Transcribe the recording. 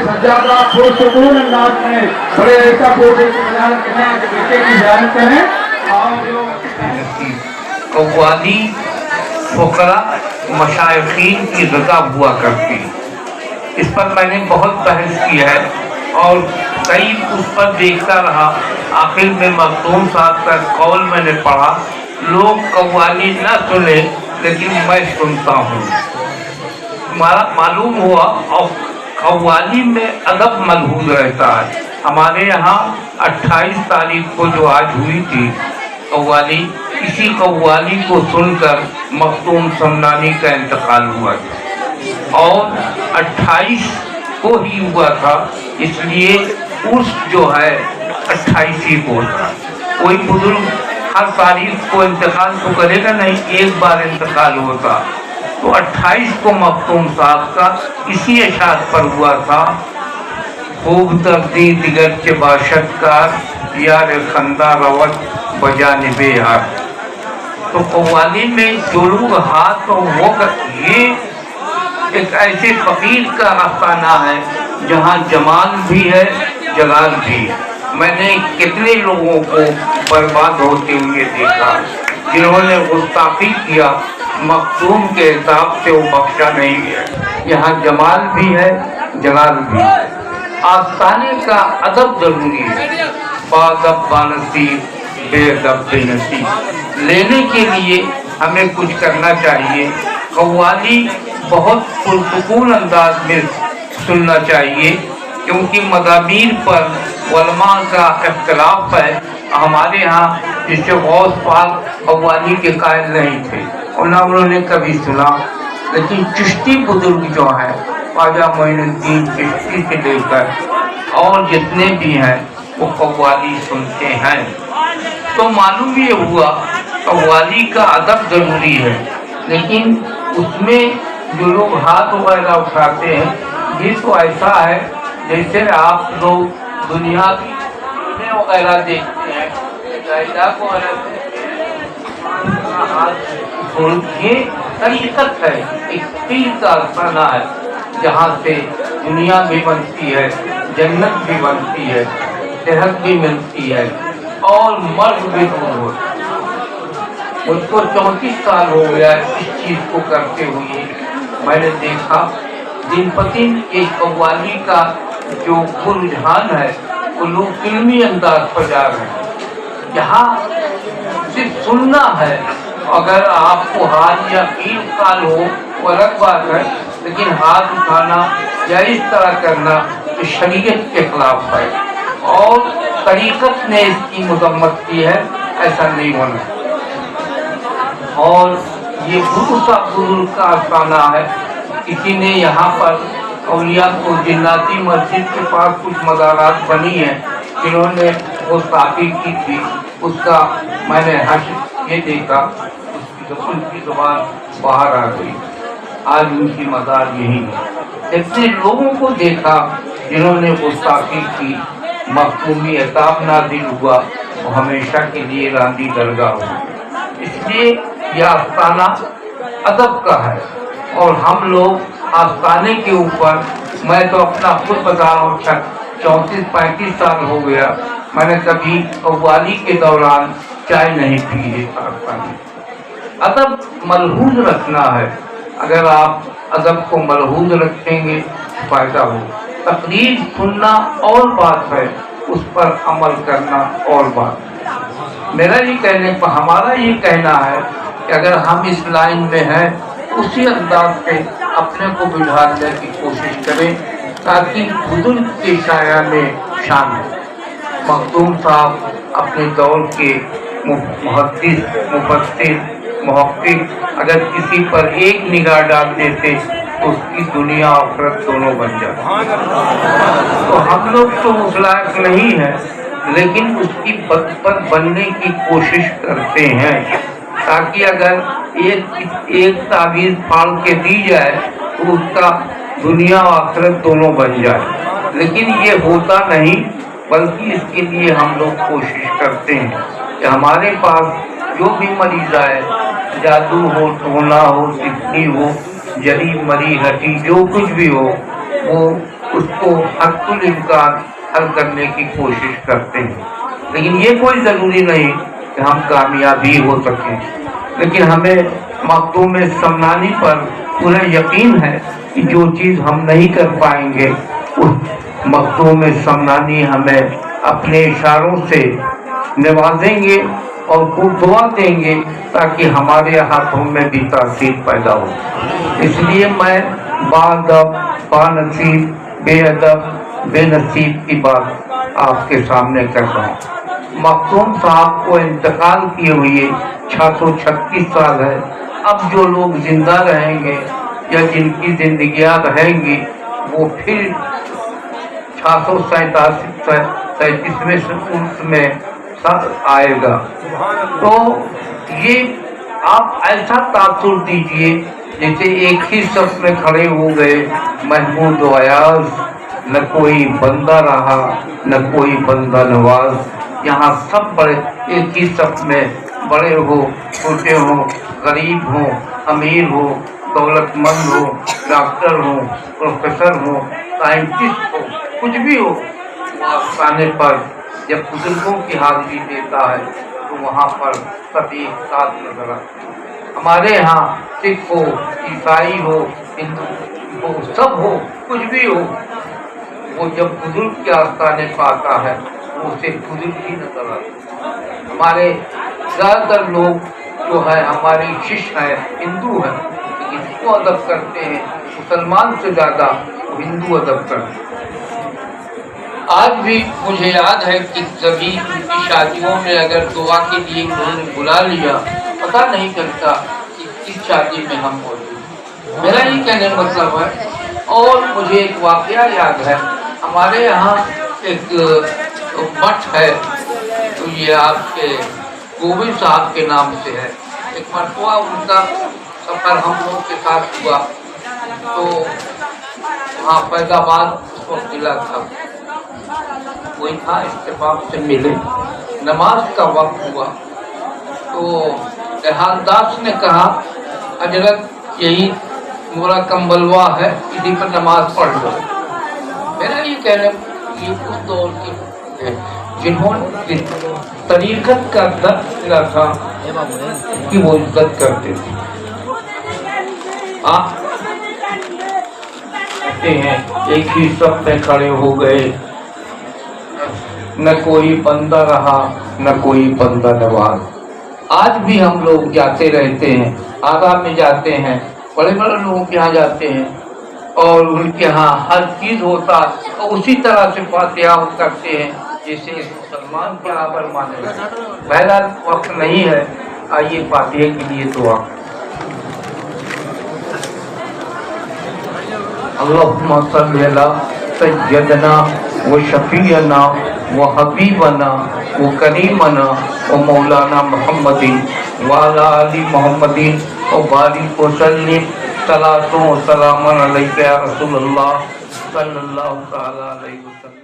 सज्जादा पुरसकून अंदाज में बड़े ऐसा बोले कि बयान करें कि बेटे की बयान करें और जो कव्वाली फुकरा मशाइखीन की रज़ा हुआ करती। इस पर मैंने बहुत बहस की है और कई उस पर देखता रहा। आखिर में मखदूम साहब का कौल मैंने पढ़ा, लोग कव्वाली न सुने लेकिन मैं सुनता हूँ। मालूम हुआ और कव्वाली में अदब मलहूज रहता है। हमारे यहाँ 28 तारीख को जो आज हुई थी कव्वाली, इसी कव्वाली को सुनकर मखदूम समनानी का इंतकाल हुआ था और 28 को ही हुआ था, इसलिए उस जो है 28 ही को था। कोई बुजुर्ग हर तारीख को इंतकाल तो करेगा नहीं, एक बार इंतकाल होता। तो 28 को मखदूम साहब का इसी अशात पर हुआ था, खूब दर्दी दिगर के बाशतकार यार खंदा रवत बजानिबे यार। तो कव्वाली में जो लोग हाथ और वो ये एक ऐसे फकीर का आस्थाना है जहाँ जमाल भी है जलाल भी। मैंने कितने लोगों को बर्बाद होते हुए देखा जिन्होंने गुस्ताखी किया, मखदूम के हिसाब से वो बख्शा नहीं गया। यहाँ जमाल भी है जलाल भी है। आस्थाने का अदब जरूरी है। बादब बानसीब बेअदब बेनसीब। लेने के लिए हमें कुछ करना चाहिए। कव्वाली बहुत पुरसुकून अंदाज में सुनना चाहिए क्योंकि मज़ामीर पर उलमा का इख्तिलाफ है। हमारे यहाँ जिससे गौस पाक कव्वाली के कायल नहीं थे और ना उन्होंने कभी सुना, लेकिन चिश्ती बुजुर्ग जो है ख्वाजा मोइनुद्दीन चिश्ती से लेकर और जितने भी हैं वो कव्वाली सुनते हैं। तो मालूम ये हुआ कव्वाली का अदब जरूरी है, लेकिन उसमें जो लोग हाथ वगैरह उठाते हैं ये तो ऐसा है जैसे आप लोग दुनिया की फिल्में वगैरह देखते हैं, जायदाद वगैरह देखते हैं, हाथ ये तरीक़त है, एक पीर का अफसाना है जहाँ से दुनिया भी बनती है, जन्नत भी बनती है, सेहत भी मिलती है और मर्द भी दूर होता है। मुझको 34 साल हो गया इस चीज़ को करते हुए। मैंने देखा दिन ब दिन एक कव्वाली का जो रुझान है वो लोग फिल्मी अंदाज पर जा रहे हैं। यहाँ सिर्फ सुनना है, अगर आपको हाथ या कील काल हो वो अलग बात है, लेकिन हाथ उठाना या इस तरह करना तो शरीयत के खिलाफ है और तरीक़त ने इसकी मजम्मत की है, ऐसा नहीं होना। और ये बुजुर्ग का आस्थाना है। किसी ने यहाँ पर औलिया को जिन्नाती मस्जिद के पास कुछ मज़ारात बनी है जिन्होंने वो स्थापित की थी, उसका मैंने हश्र ये देखा, उसकी ज़ुबान बाहर आ गई। आज उनकी मज़ार यही है। इतने लोगों को देखा जिन्होंने वो स्थापित की, मखदूमी अताब नाज़िल हुआ, वो हमेशा के लिए रांदी दरगाह हुआ। इसलिए यह आस्थाना अदब का है और हम लोग आस्थाने के ऊपर, मैं तो अपना खुद बता रहा हूँ 34-35 साल हो गया, मैंने कभी कव्वाली के दौरान चाय नहीं पी है। आस्थाने अदब मलहूज रखना है। अगर आप अदब को मलहूज रखेंगे फ़ायदा हो। तकरीर सुनना और बात है, उस पर अमल करना और बात है। मेरा ये कहने पर हमारा ये कहना है कि अगर हम इस लाइन में हैं उसी अंदाज से अपने को बिठाने की कोशिश करें ताकि बुजुर्ग के साया में शान हो। मखदूम साहब अपने दौर के मुहद्दिस, मुफस्सिर, मुहक्किक अगर किसी पर एक निगाह डाल देते तो उसकी दुनिया और आखिरत दोनों बन जाती। तो हम लोग तो उस लायक नहीं है, लेकिन उसकी पद पर बनने की कोशिश करते हैं ताकि अगर एक ताबीज़ फाड़ के दी जाए तो उसका दुनिया और आखिरत दोनों बन जाए। लेकिन ये होता नहीं, बल्कि इसके लिए हम लोग कोशिश करते हैं। کہ ہمارے پاس جو بھی مریض آئے، جادو ہو، ٹونا ہو، سحری ہو، جڑی مری ہٹی، جو کچھ بھی ہو، وہ اس کو حد الامکان حل کرنے کی کوشش کرتے ہیں. لیکن یہ کوئی ضروری نہیں کہ ہم کامیابی ہو سکیں، لیکن ہمیں مخدوم سمنانی پر پورا یقین ہے کہ جو چیز ہم نہیں کر پائیں گے، اس مخدوم سمنانی ہمیں اپنے اشاروں سے نوازیں گے اور خوب دعا دیں گے تاکہ ہمارے ہاتھوں میں بھی تاثیر پیدا ہو. اس لیے میں باادب، بانصیب، بے ادب، بے نصیب کی بات آپ کے سامنے کرتا ہوں. مخدوم صاحب کو انتقال کیے ہوئے 636 سال ہے. اب جو لوگ زندہ رہیں گے یا جن کی زندگیاں رہیں گی، وہ پھر 637ویں سکونت میں آئے گا. تو یہ آپ ایسا تاثر دیجئے جیسے ایک ہی صف میں کھڑے ہو گئے محمود و ایاز، نہ کوئی بندہ رہا نہ کوئی بندہ نواز. یہاں سب بڑے ایک ہی صف میں، بڑے ہو، چھوٹے ہو، غریب ہو، امیر ہو، دولت مند ہو، ڈاکٹر ہو، پروفیسر ہو، سائنٹسٹ ہو، کچھ بھی ہو، آستانے پر جب بزرگوں کی حاضری دیتا ہے تو وہاں پر سب ایک ساتھ نظر آتے ہیں. ہمارے ہاں سکھ ہو، عیسائی ہو، ہندو ہو، سب ہو، کچھ بھی ہو، وہ جب بزرگ کے آستانے پہ آتا ہے وہ اسے بزرگ ہی نظر آتا ہے. ہمارے زیادہ تر لوگ جو ہے ہمارے شش ہیں، ہندو ہیں، اس کو ادب کرتے ہیں. مسلمان سے زیادہ وہ ہندو ادب کرتے ہیں. آج بھی مجھے یاد ہے کہ کبھی ان کی شادیوں میں اگر دعا کے لیے انہوں نے بلا لیا، پتہ نہیں چلتا کہ کس شادی میں ہم موجود ہیں. میرا یہ کہنے کا مطلب ہے. اور مجھے ایک واقعہ یاد ہے، ہمارے یہاں ایک مٹھ ہے، تو یہ آپ کے گوبند صاحب کے نام سے ہے. ایک مرتبہ ان کا سفر ہم لوگ کے ساتھ ہوا تو وہاں فیض آباد کو ضلع تھا، وہی تھا. اتفاق سے ملے، نماز کا وقت ہوا تو دہالداس نے کہا حضرت یہی مورا کمبلوا ہے، اسی پر نماز پڑھ لو. میرا یہ کہنا یہ اس دور کے جنہوں نے طریقت کا درد ملا تھا کہ وہ عزت کرتے تھے. آپ کہتے ہیں ایک ہی صف میں کھڑے ہو گئے، نہ کوئی بندہ رہا نہ کوئی بندہ نواز. آج بھی ہم لوگ جاتے رہتے ہیں، آرام میں جاتے ہیں، بڑے بڑے لوگوں کے یہاں جاتے ہیں اور ان کے ہاں ہر چیز ہوتا اور اسی طرح سے فاتحہ کرتے ہیں جیسے مسلمان کے یہاں پر مانے گا. بہرحال وقت نہیں ہے، آئیے فاتحہ کے لیے دعا. اللہم صلی علی سیدنا و شفیعنا و حبیبنا و کریمنا و مولانا محمد وعلی آل محمد و بارک وسلم. صلاۃ و سلام علیک یا رسول اللہ صلی اللہ تعالی علیہ وسلم.